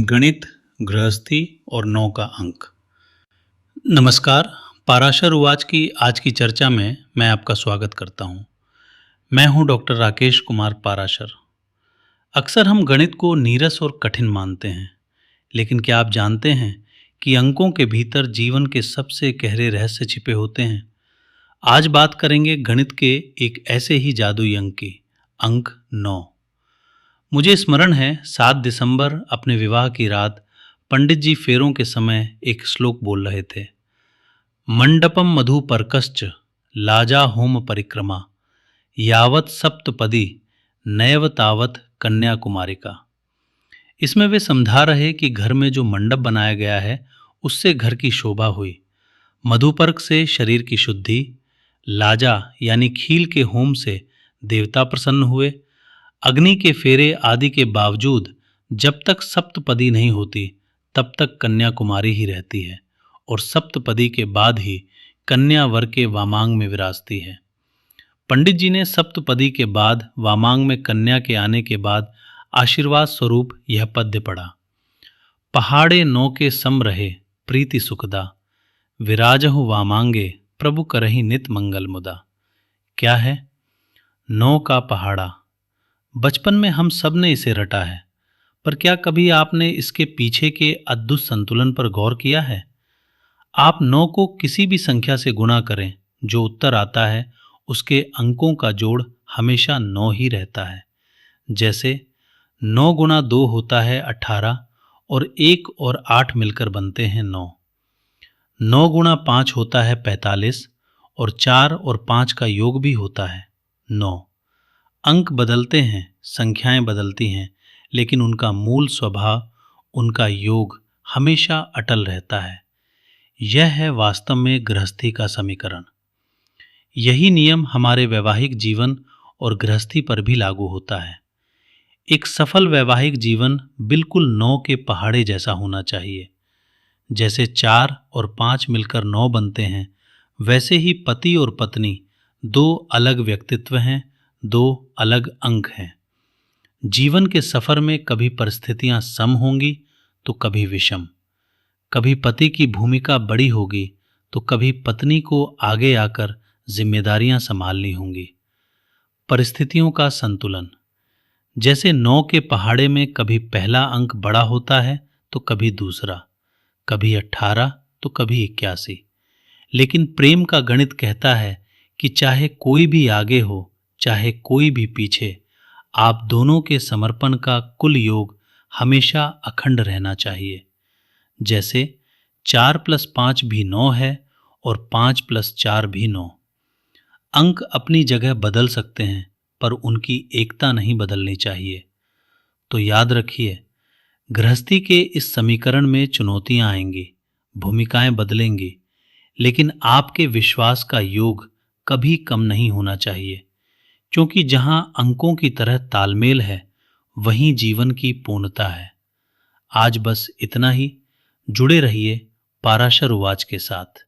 गणित, गृहस्थी और 9 का अंक। नमस्कार। पाराशर उवाच की आज की चर्चा में मैं आपका स्वागत करता हूं। मैं हूं डॉक्टर राकेश कुमार पाराशर। अक्सर हम गणित को नीरस और कठिन मानते हैं, लेकिन क्या आप जानते हैं कि अंकों के भीतर जीवन के सबसे गहरे रहस्य छिपे होते हैं। आज बात करेंगे गणित के एक ऐसे ही जादुई अंक की, अंक 9। मुझे स्मरण है 7 दिसंबर अपने विवाह की रात पंडित जी फेरों के समय एक श्लोक बोल रहे थे। मंडपम मधु परकश्च लाजा होम परिक्रमा यावत सप्तपदी नैव तावत कन्याकुमारिका। इसमें वे समझा रहे कि घर में जो मंडप बनाया गया है उससे घर की शोभा हुई, मधुपर्क से शरीर की शुद्धि, लाजा यानी खील के होम से देवता प्रसन्न हुए, अग्नि के फेरे आदि के बावजूद जब तक सप्तपदी नहीं होती तब तक कन्या कुमारी ही रहती है, और सप्तपदी के बाद ही कन्या वर के वामांग में विराजती है। पंडित जी ने सप्तपदी के बाद वामांग में कन्या के आने के बाद आशीर्वाद स्वरूप यह पद्य पढ़ा। पहाड़े 9 के सम रहे प्रीति सुखदा, विराजहु वामांगे प्रभु करहि नित मंगल मुदा। क्या है 9 का पहाड़ा? बचपन में हम सब ने इसे रटा है, पर क्या कभी आपने इसके पीछे के अद्भुत संतुलन पर गौर किया है? आप 9 को किसी भी संख्या से गुणा करें, जो उत्तर आता है उसके अंकों का जोड़ हमेशा 9 ही रहता है। जैसे 9 गुणा 2 होता है 18, और 1 और 8 मिलकर बनते हैं 9। 9 गुणा 5 होता है 45, और 4 और 5 का योग भी होता है 9। अंक बदलते हैं, संख्याएं बदलती हैं, लेकिन उनका मूल स्वभाव, उनका योग हमेशा अटल रहता है। यह है वास्तव में गृहस्थी का समीकरण। यही नियम हमारे वैवाहिक जीवन और गृहस्थी पर भी लागू होता है। एक सफल वैवाहिक जीवन बिल्कुल 9 के पहाड़े जैसा होना चाहिए। जैसे 4 और 5 मिलकर 9 बनते हैं, वैसे ही पति और पत्नी 2 अलग व्यक्तित्व हैं, 2 अलग अंक हैं। जीवन के सफर में कभी परिस्थितियां सम होंगी तो कभी विषम, कभी पति की भूमिका बड़ी होगी तो कभी पत्नी को आगे आकर जिम्मेदारियां संभालनी होंगी। परिस्थितियों का संतुलन। जैसे 9 के पहाड़े में कभी पहला अंक बड़ा होता है तो कभी दूसरा, कभी 18 तो कभी 81। लेकिन प्रेम का गणित कहता है कि चाहे कोई भी आगे हो, चाहे कोई भी पीछे, आप दोनों के समर्पण का कुल योग हमेशा अखंड रहना चाहिए। जैसे 4 + 5 भी 9 है, और 5 + 4 भी 9। अंक अपनी जगह बदल सकते हैं, पर उनकी एकता नहीं बदलनी चाहिए। तो याद रखिए, गृहस्थी के इस समीकरण में चुनौतियां आएंगी, भूमिकाएं बदलेंगी, लेकिन आपके विश्वास का योग कभी कम नहीं होना चाहिए, क्योंकि जहां अंकों की तरह तालमेल है, वहीं जीवन की पूर्णता है। आज बस इतना ही। जुड़े रहिए पाराशर उवाच के साथ।